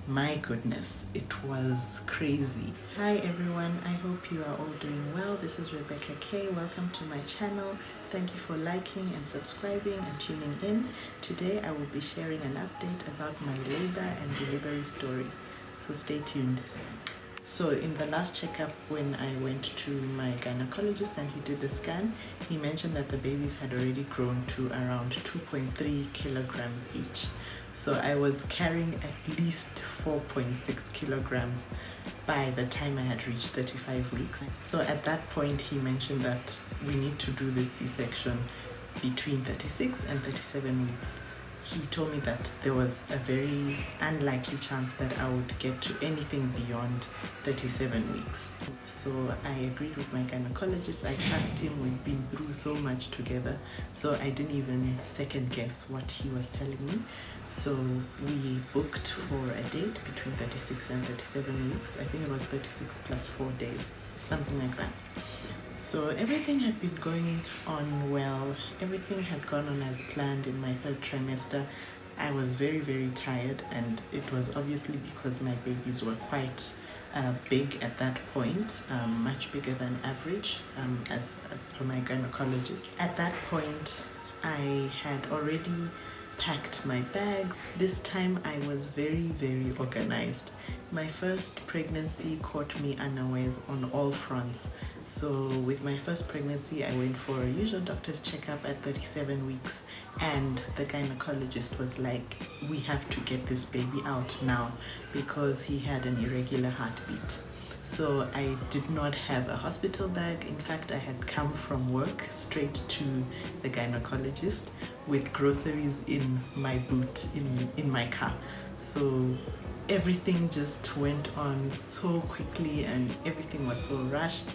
My goodness, it was crazy. Hi everyone, I hope you are all doing well. This is Rebecca K. Welcome to my channel. Thank you for liking and subscribing and tuning in. Today I will be sharing an update about my labor and delivery story. So stay tuned. So in the last checkup, when I went to my gynecologist and he did the scan, he mentioned that the babies had already grown to around 2.3 kilograms each. So I was carrying at least 4.6 kilograms by the time I had reached 35 weeks. So at that point, he mentioned that we need to do this C-section between 36 and 37 weeks. He told me that there was a very unlikely chance that I would get to anything beyond 37 weeks. So I agreed with my gynecologist. I trust him. We've been through so much together. So I didn't even second guess what he was telling me. So we booked for a date between 36 and 37 weeks. I think it was 36 plus 4 days, something like that. So everything had been going on well. Everything had gone on as planned in my third trimester. I was very, very tired, and it was obviously because my babies were quite big at that point, much bigger than average, as per my gynecologist. At that point, I had already packed my bag. This time I was very, very organized. My first pregnancy caught me unawares on all fronts. So with my first pregnancy, I went for a usual doctor's checkup at 37 weeks, and the gynecologist was like, we have to get this baby out now because he had an irregular heartbeat. So I did not have a hospital bag. In fact, I had come from work straight to the gynecologist with groceries in my boot, in my car. So everything just went on so quickly and everything was so rushed.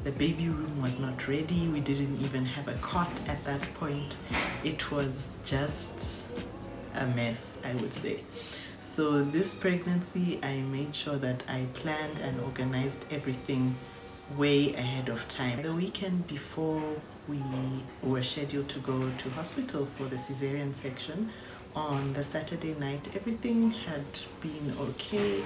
The baby room was not ready. We didn't even have a cot at that point. It was just a mess, I would say. So this pregnancy, I made sure that I planned and organized everything way ahead of time. The weekend before we were scheduled to go to hospital for the cesarean section, on the Saturday night, everything had been okay.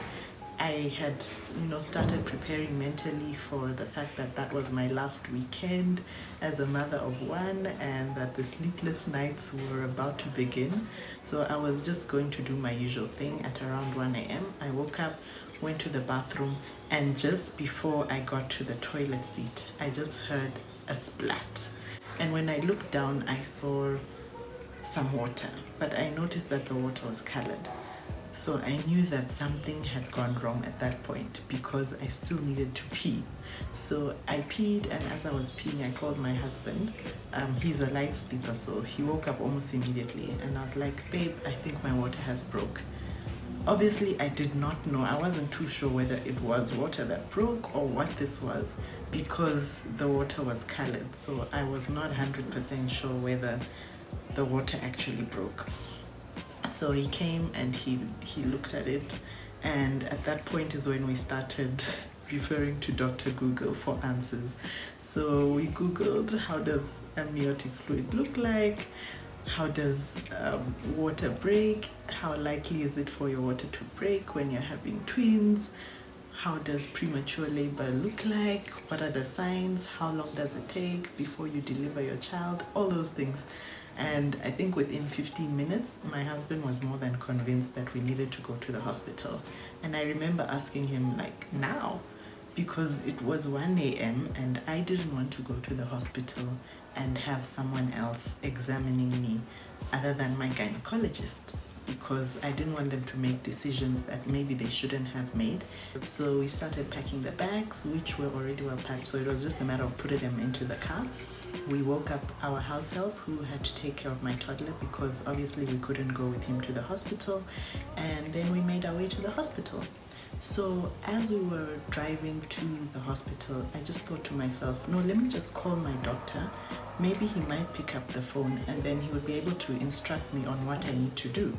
I had, started preparing mentally for the fact that that was my last weekend as a mother of one and that the sleepless nights were about to begin. So I was just going to do my usual thing at around 1 a.m. I woke up, went to the bathroom, and just before I got to the toilet seat, I just heard a splat. And when I looked down, I saw some water, but I noticed that the water was colored. So I knew that something had gone wrong at that point because I still needed to pee. So I peed, and as I was peeing, I called my husband. He's a light sleeper, so he woke up almost immediately, and I was like, babe, I think my water has broke. Obviously, I did not know. I wasn't too sure whether it was water that broke or what this was because the water was colored. So I was not 100% sure whether the water actually broke. So he came and he looked at it, and at that point is when we started referring to Dr. Google for answers. So we Googled, how does amniotic fluid look like? How does water break? How likely is it for your water to break when you're having twins? How does premature labor look like? What are the signs? How long does it take before you deliver your child? All those things. And I think within 15 minutes, my husband was more than convinced that we needed to go to the hospital. And I remember asking him, like, now? Because it was 1 a.m. and I didn't want to go to the hospital and have someone else examining me other than my gynecologist, because I didn't want them to make decisions that maybe they shouldn't have made. So we started packing the bags, which were already well packed. So it was just a matter of putting them into the car. We woke up our house help who had to take care of my toddler because obviously we couldn't go with him to the hospital, and then we made our way to the hospital. So as we were driving to the hospital, I just thought to myself, no, let me just call my doctor. Maybe he might pick up the phone and then he would be able to instruct me on what I need to do.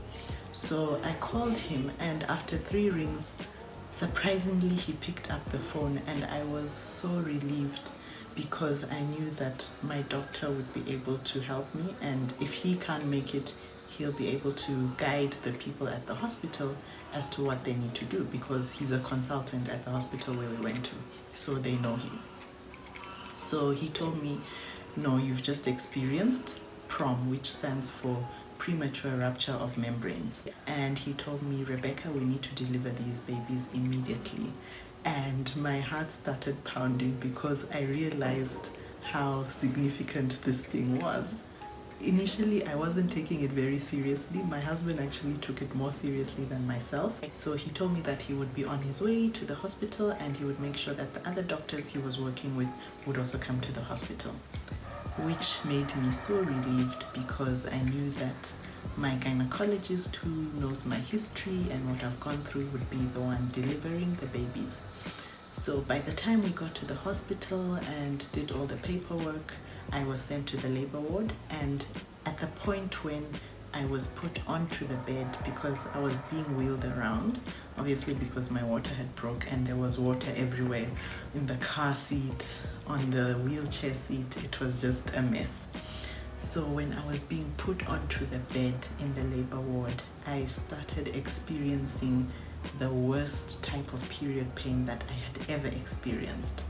So I called him, and after 3 rings, surprisingly he picked up the phone, and I was so relieved because I knew that my doctor would be able to help me, and if he can't make it, he'll be able to guide the people at the hospital as to what they need to do, because he's a consultant at the hospital where we went to, so they know him. So he told me, no, you've just experienced PROM, which stands for premature rupture of membranes. And he told me, Rebecca, we need to deliver these babies immediately. And my heart started pounding because I realized how significant this thing was. Initially, I wasn't taking it very seriously. My husband actually took it more seriously than myself. So he told me that he would be on his way to the hospital and he would make sure that the other doctors he was working with would also come to the hospital, which made me so relieved because I knew that my gynecologist, who knows my history and what I've gone through, would be the one delivering the babies. So by the time we got to the hospital and did all the paperwork, I was sent to the labor ward, and at the point when I was put onto the bed, because I was being wheeled around, obviously because my water had broke and there was water everywhere, in the car seat, on the wheelchair seat, it was just a mess. So when I was being put onto the bed in the labor ward, I started experiencing the worst type of period pain that I had ever experienced.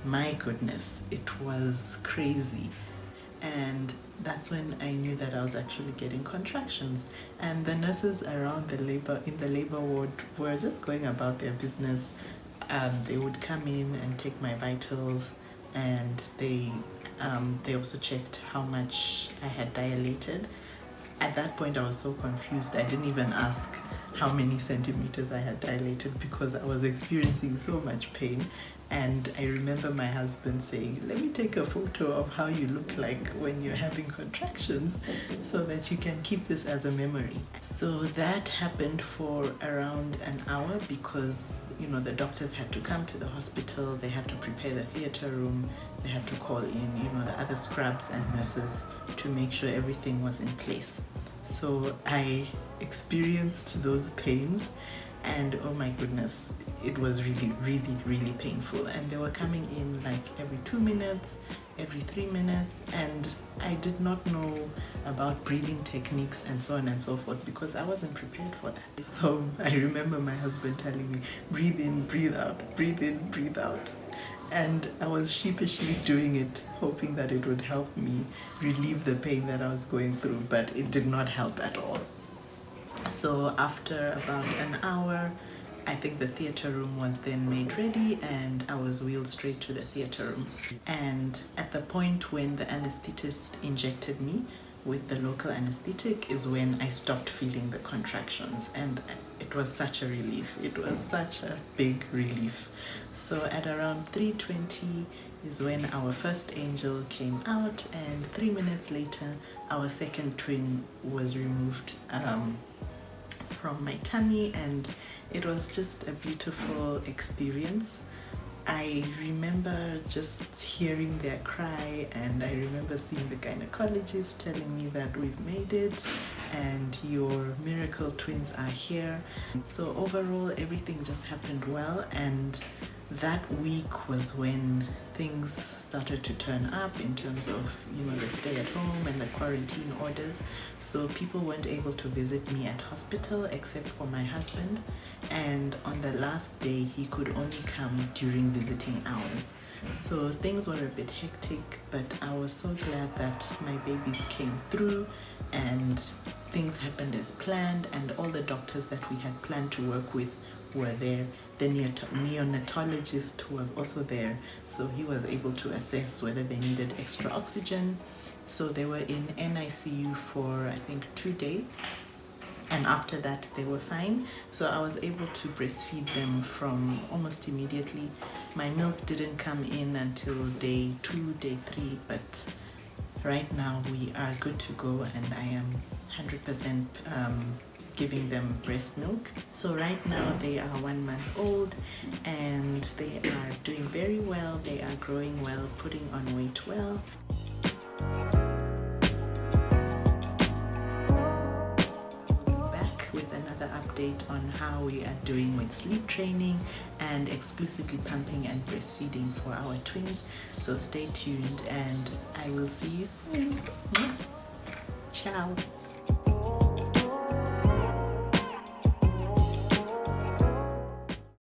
My goodness, it was crazy. And that's when I knew that I was actually getting contractions. And the nurses around in the labor ward were just going about their business. They would come in and take my vitals, and they also checked how much I had dilated. At that point, I was so confused. I didn't even ask how many centimeters I had dilated because I was experiencing so much pain. And I remember my husband saying, let me take a photo of how you look like when you're having contractions so that you can keep this as a memory. So that happened for around an hour because, you know, the doctors had to come to the hospital, they had to prepare the theater room, they had to call in, you know, the other scrubs and nurses to make sure everything was in place. So I experienced those pains, and oh my goodness, it was really painful. And they were coming in like every 2 minutes, every 3 minutes, and I did not know about breathing techniques and so on and so forth because I wasn't prepared for that. So I remember my husband telling me, breathe in, breathe out, breathe in, breathe out. And I was sheepishly doing it, hoping that it would help me relieve the pain that I was going through, but it did not help at all. So after about an hour, I think the theater room was then made ready and I was wheeled straight to the theater room. And at the point when the anesthetist injected me with the local anesthetic is when I stopped feeling the contractions, and it was such a relief. It was such a big relief. So at around 3:20 is when our first angel came out, and 3 minutes later our second twin was removed from my tummy, and it was just a beautiful experience. I remember just hearing their cry, and I remember seeing the gynecologist telling me that we've made it and your miracle twins are here. So overall, everything just happened well, and that week was when things started to turn up in terms of, you know, the stay at home and the quarantine orders. So people weren't able to visit me at hospital except for my husband, and on the last day he could only come during visiting hours. So things were a bit hectic, but I was so glad that my babies came through and things happened as planned, and all the doctors that we had planned to work with were there. The neonatologist was also there, so he was able to assess whether they needed extra oxygen. So they were in NICU for I think 2 days, and after that they were fine. So I was able to breastfeed them from almost immediately. My milk didn't come in until day 2, day 3, but right now we are good to go, and I am 100% giving them breast milk. So right now they are 1 month old and they are doing very well. They are growing well, putting on weight well. We'll be back with another update on how we are doing with sleep training and exclusively pumping and breastfeeding for our twins. So stay tuned and I will see you soon. Ciao.